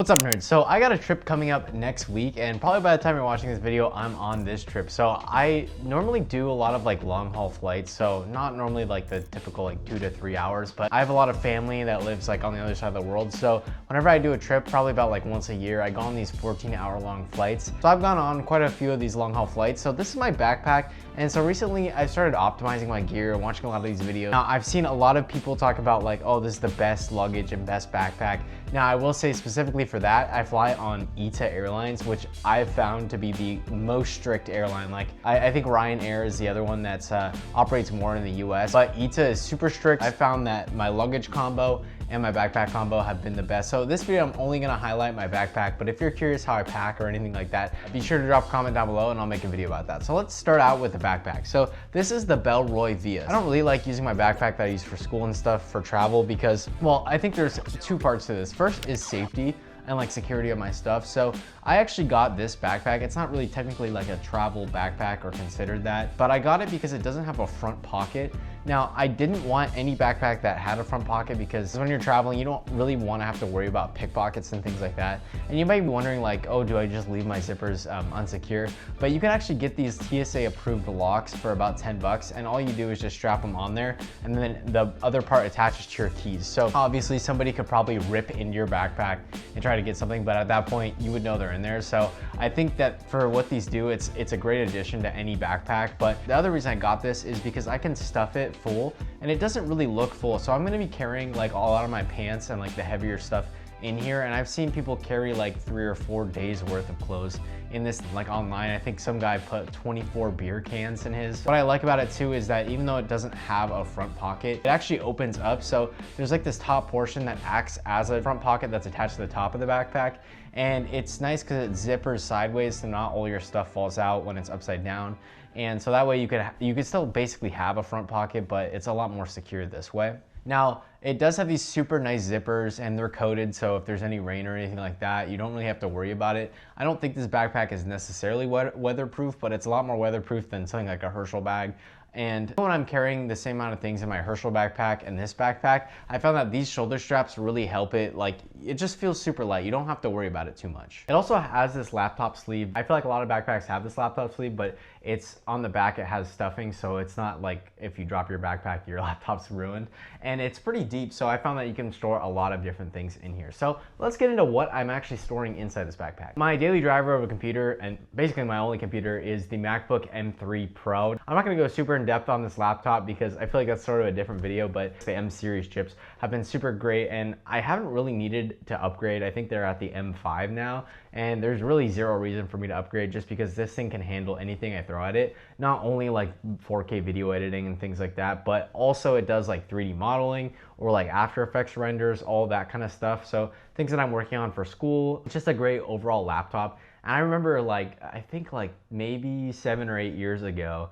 What's up, nerds? So I got a trip coming up next week, and probably by the time you're watching this video, I'm on this trip. So I normally do a lot of like long haul flights, so not normally like the typical like 2 to 3 hours, but I have a lot of family that lives like on the other side of the world. So whenever I do a trip, probably about like once a year, I go on these 14-hour long flights. So I've gone on quite a few of these long haul flights. So this is my backpack. And so recently I started optimizing my gear, watching a lot of these videos. Now I've seen a lot of people talk about like, oh, this is the best luggage and best backpack. Now I will say specifically for that, I fly on ITA Airlines, which I've found to be the most strict airline. Like I think Ryanair is the other one that's operates more in the US, but ITA is super strict. I found that my luggage combo and my backpack combo have been the best. So this video, I'm only gonna highlight my backpack, but if you're curious how I pack or anything like that, be sure to drop a comment down below and I'll make a video about that. So let's start out with the backpack. So this is the Bellroy Via. I don't really like using my backpack that I use for school and stuff for travel because, well, I think there's two parts to this. First is safety and like security of my stuff. So I actually got this backpack. It's not really technically like a travel backpack or considered that, but I got it because it doesn't have a front pocket. Now, I didn't want any backpack that had a front pocket because when you're traveling, you don't really want to have to worry about pickpockets and things like that. And you might be wondering like, oh, do I just leave my zippers unsecure? But you can actually get these TSA Approved Locks for about 10 bucks. And all you do is just strap them on there. And then the other part attaches to your keys. So obviously somebody could probably rip into your backpack and try to get something, but at that point you would know they're in there. So I think that for what these do, it's a great addition to any backpack. But the other reason I got this is because I can stuff it full and it doesn't really look full. So I'm gonna be carrying like a lot of my pants and like the heavier stuff in here, and I've seen people carry like 3 or 4 days worth of clothes in this, like online. I think some guy put 24 beer cans in his. What I like about it too is that even though it doesn't have a front pocket, it actually opens up. So there's like this top portion that acts as a front pocket that's attached to the top of the backpack. And it's nice because it zippers sideways so not all your stuff falls out when it's upside down. And so that way you could still basically have a front pocket, but it's a lot more secure this way. Now, it does have these super nice zippers and they're coated, so if there's any rain or anything like that, you don't really have to worry about it. I don't think this backpack is necessarily weatherproof, but it's a lot more weatherproof than something like a Herschel bag. And when I'm carrying the same amount of things in my Herschel backpack and this backpack, I found that these shoulder straps really help it. Like, it just feels super light. You don't have to worry about it too much. It also has this laptop sleeve. I feel like a lot of backpacks have this laptop sleeve, but it's on the back, it has stuffing, so it's not like if you drop your backpack, your laptop's ruined. And it's pretty deep, so I found that you can store a lot of different things in here. So let's get into what I'm actually storing inside this backpack. My daily driver of a computer, and basically my only computer, is the MacBook M3 Pro. I'm not gonna go super in depth on this laptop because I feel like that's sort of a different video, but the M series chips have been super great and I haven't really needed to upgrade. I think they're at the M5 now, and there's really zero reason for me to upgrade just because this thing can handle anything I throw at it. Not only like 4K video editing and things like that, but also it does like 3D modeling or like After Effects renders, all that kind of stuff. So things that I'm working on for school. It's just a great overall laptop. And I remember like, I think like maybe 7 or 8 years ago,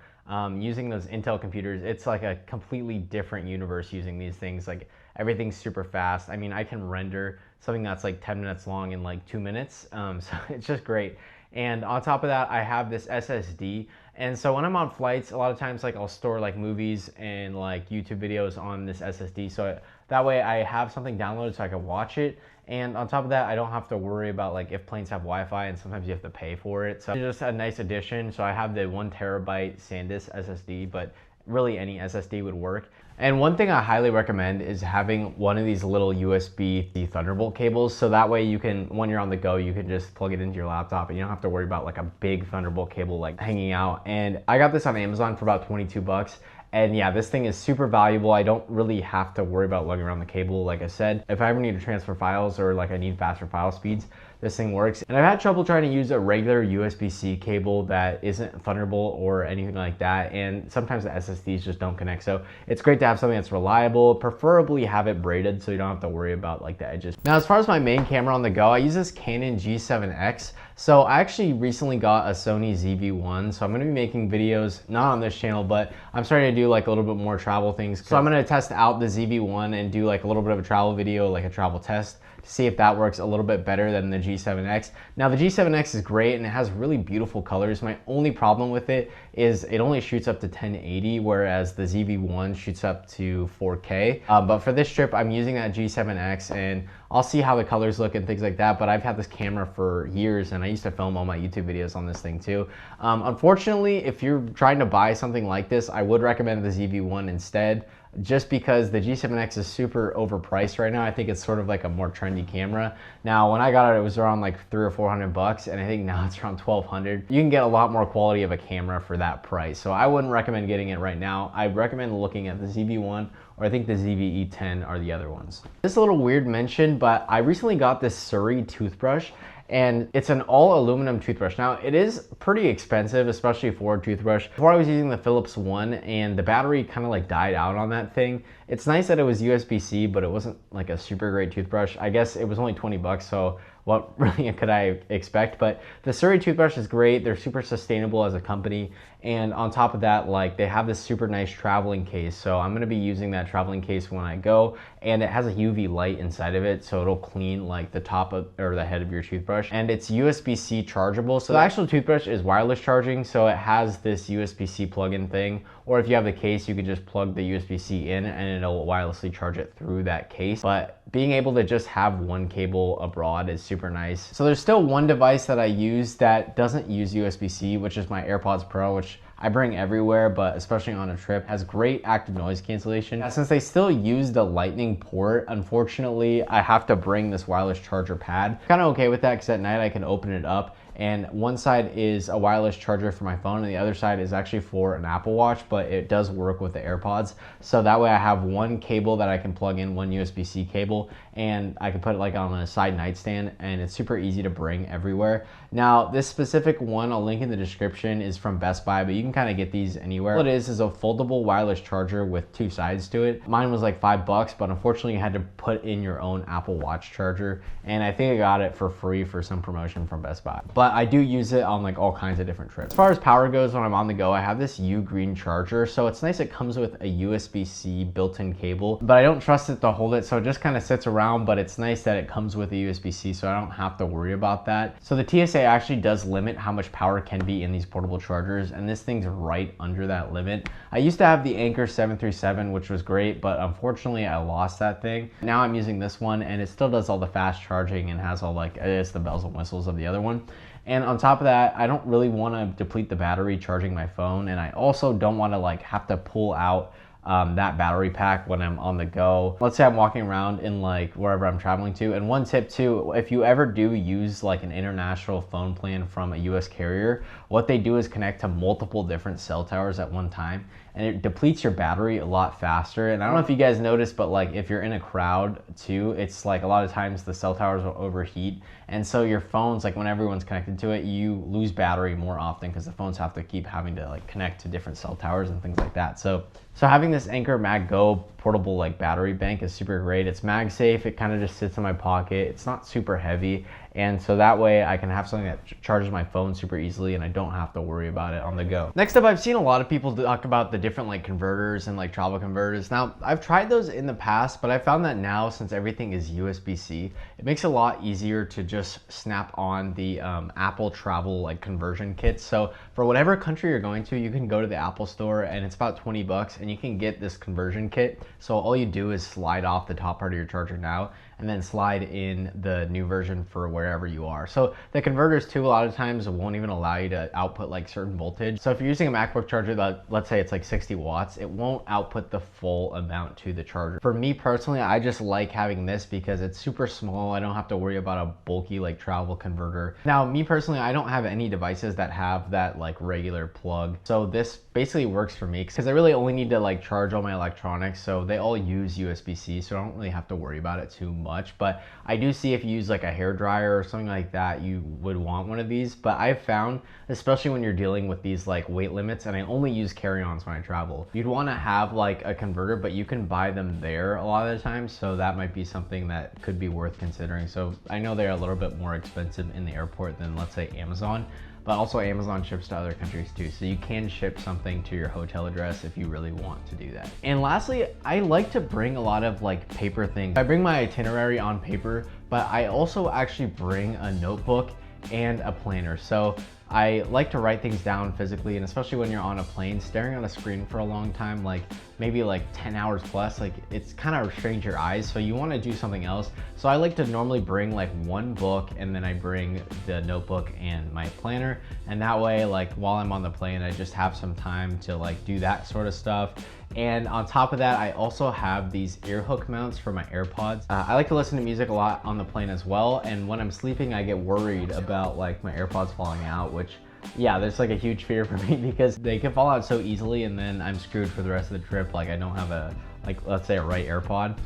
using those Intel computers, it's like a completely different universe using these things. Like everything's super fast. I mean, I can render something that's like 10 minutes long in like 2 minutes. So it's just great. And on top of that, I have this SSD. And so when I'm on flights, a lot of times like I'll store like movies and like YouTube videos on this SSD. So that way I have something downloaded so I can watch it. And on top of that, I don't have to worry about like if planes have Wi-Fi, and sometimes you have to pay for it. So it's just a nice addition. So I have the 1 terabyte SanDisk SSD, but really any SSD would work. And one thing I highly recommend is having one of these little USB Thunderbolt cables. So that way you can, when you're on the go, you can just plug it into your laptop and you don't have to worry about like a big Thunderbolt cable like hanging out. And I got this on Amazon for about 22 bucks. And yeah, this thing is super valuable. I don't really have to worry about lugging around the cable. Like I said, if I ever need to transfer files or like I need faster file speeds, this thing works. And I've had trouble trying to use a regular USB-C cable that isn't Thunderbolt or anything like that. And sometimes the SSDs just don't connect. So it's great to have something that's reliable, preferably have it braided so you don't have to worry about like the edges. Now, as far as my main camera on the go, I use this Canon G7X. So I actually recently got a Sony ZV-1. So I'm gonna be making videos, not on this channel, but I'm starting to do like a little bit more travel things. So I'm gonna test out the ZV-1 and do like a little bit of a travel video, like a travel test, see if that works a little bit better than the G7X. Now the G7X is great and it has really beautiful colors. My only problem with it is it only shoots up to 1080, whereas the ZV-1 shoots up to 4K. But for this trip, I'm using that G7X and I'll see how the colors look and things like that, but I've had this camera for years and I used to film all my YouTube videos on this thing too. Unfortunately, if you're trying to buy something like this, I would recommend the ZV-1 instead, just because the G7X is super overpriced right now. I think it's sort of like a more trendy camera. Now, when I got it, it was around like $300 or $400, and I think now it's around $1,200. You can get a lot more quality of a camera for that price. So I wouldn't recommend getting it right now. I recommend looking at the ZV-1, or I think the ZV-E10 are the other ones. This is a little weird mention, but I recently got this Suri toothbrush, and it's an all aluminum toothbrush. Now it is pretty expensive, especially for a toothbrush. Before I was using the Philips one and the battery kind of like died out on that thing. It's nice that it was USB-C, but it wasn't like a super great toothbrush. I guess it was only 20 bucks, so what really could I expect? But the Suri toothbrush is great. They're super sustainable as a company. And on top of that, like they have this super nice traveling case. So I'm gonna be using that traveling case when I go, and it has a UV light inside of it. So it'll clean like the top of, or the head of your toothbrush. And it's USB-C chargeable. So the actual toothbrush is wireless charging. So it has this USB-C plug-in thing. Or if you have the case, you could just plug the USB-C in and it'll wirelessly charge it through that case. But being able to just have one cable abroad is super nice. So there's still one device that I use that doesn't use USB-C, which is my AirPods Pro, which I bring everywhere, but especially on a trip, has great active noise cancellation. Now, since they still use the lightning port, unfortunately, I have to bring this wireless charger pad. Kind of okay with that because at night I can open it up, and one side is a wireless charger for my phone and the other side is actually for an Apple Watch, but it does work with the AirPods. So that way I have one cable that I can plug in, one USB-C cable, and I can put it like on a side nightstand, and it's super easy to bring everywhere. Now, this specific one, I'll link in the description, is from Best Buy, but you can kind of get these anywhere. What it is a foldable wireless charger with two sides to it. Mine was like $5, but unfortunately you had to put in your own Apple Watch charger, and I think I got it for free for some promotion from Best Buy. But I do use it on like all kinds of different trips. As far as power goes, when I'm on the go, I have this UGREEN charger. So it's nice it comes with a USB-C built-in cable, but I don't trust it to hold it, so it just kind of sits around, but it's nice that it comes with a USB-C, so I don't have to worry about that. So the TSA actually does limit how much power can be in these portable chargers, and this thing's right under that limit. I used to have the Anker 737, which was great, but unfortunately I lost that thing. Now I'm using this one, and it still does all the fast charging and has all like, it's the bells and whistles of the other one. And on top of that, I don't really want to deplete the battery charging my phone, and I also don't want to like have to pull out that battery pack when I'm on the go. Let's say I'm walking around in like wherever I'm traveling to. And one tip too, if you ever do use like an international phone plan from a US carrier, what they do is connect to multiple different cell towers at one time, and it depletes your battery a lot faster. And I don't know if you guys noticed, but like if you're in a crowd too, it's like a lot of times the cell towers will overheat. And so your phones, like when everyone's connected to it, you lose battery more often because the phones have to keep having to like connect to different cell towers and things like that. So having this Anker MagGo portable like battery bank is super great. It's MagSafe. It kind of just sits in my pocket. It's not super heavy. And so that way I can have something that charges my phone super easily and I don't have to worry about it on the go. Next up, I've seen a lot of people talk about the different like converters and like travel converters. Now, I've tried those in the past, but I found that now, since everything is USB-C, it makes it a lot easier to just snap on the Apple travel like conversion kits. So for whatever country you're going to, you can go to the Apple store and it's about 20 bucks and you can get this conversion kit. So all you do is slide off the top part of your charger now and then slide in the new version for wherever you are. So the converters too, a lot of times won't even allow you to output like certain voltage. So if you're using a MacBook charger that, let's say it's like 60 watts, it won't output the full amount to the charger. For me personally, I just like having this because it's super small. I don't have to worry about a bulky like travel converter. Now, me personally, I don't have any devices that have that like regular plug. So this basically works for me because I really only need to like charge all my electronics. So they all use USB-C, so I don't really have to worry about it too much. But I do see if you use like a hair dryer or something like that, you would want one of these. But I've found, especially when you're dealing with these like weight limits, and I only use carry-ons when I travel, you'd want to have like a converter, but you can buy them there a lot of the time. So that might be something that could be worth considering. So I know they're a little bit more expensive in the airport than, let's say, Amazon. but also Amazon ships to other countries too. So you can ship something to your hotel address if you really want to do that. And lastly, I like to bring a lot of like paper things. I bring my itinerary on paper, but I also actually bring a notebook and a planner. So I like to write things down physically, and especially when you're on a plane, staring at a screen for a long time, like maybe like 10 hours plus, like it's kind of restrains your eyes, so you want to do something else. So I like to normally bring like one book, and then I bring the notebook and my planner, and that way like while I'm on the plane I just have some time to like do that sort of stuff. And on top of that, I also have these Earhook mounts for my AirPods. I like to listen to music a lot on the plane as well, and when I'm sleeping I get worried about like my AirPods falling out, which yeah, there's like a huge fear for me because they can fall out so easily and then I'm screwed for the rest of the trip. Like I don't have a, like let's say a right AirPod.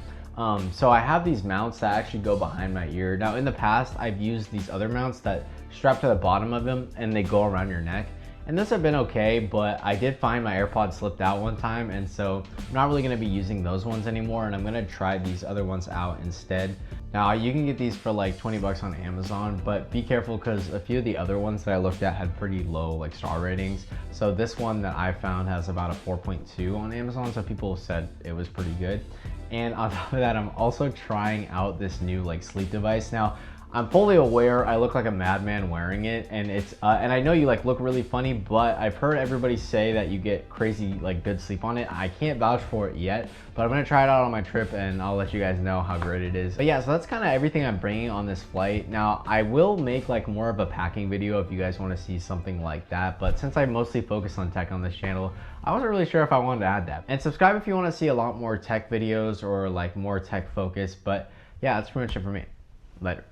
So I have these mounts that actually go behind my ear. Now in the past, I've used these other mounts that strap to the bottom of them and they go around your neck. And those have been okay, but I did find my AirPods slipped out one time, and so I'm not really gonna be using those ones anymore, and I'm gonna try these other ones out instead. Now you can get these for like 20 bucks on Amazon, but be careful because a few of the other ones that I looked at had pretty low like star ratings. So this one that I found has about a 4.2 on Amazon, so people said it was pretty good. And on top of that, I'm also trying out this new like sleep device. Now, I'm fully aware I look like a madman wearing it, and it's and I know you like look really funny, but I've heard everybody say that you get crazy like good sleep on it. I can't vouch for it yet, but I'm gonna try it out on my trip and I'll let you guys know how great it is. But yeah, so that's kind of everything I'm bringing on this flight. Now I will make like more of a packing video if you guys want to see something like that, but since I mostly focus on tech on this channel, I wasn't really sure if I wanted to add that. And subscribe if you want to see a lot more tech videos or like more tech focused. But yeah, that's pretty much it for me. Later.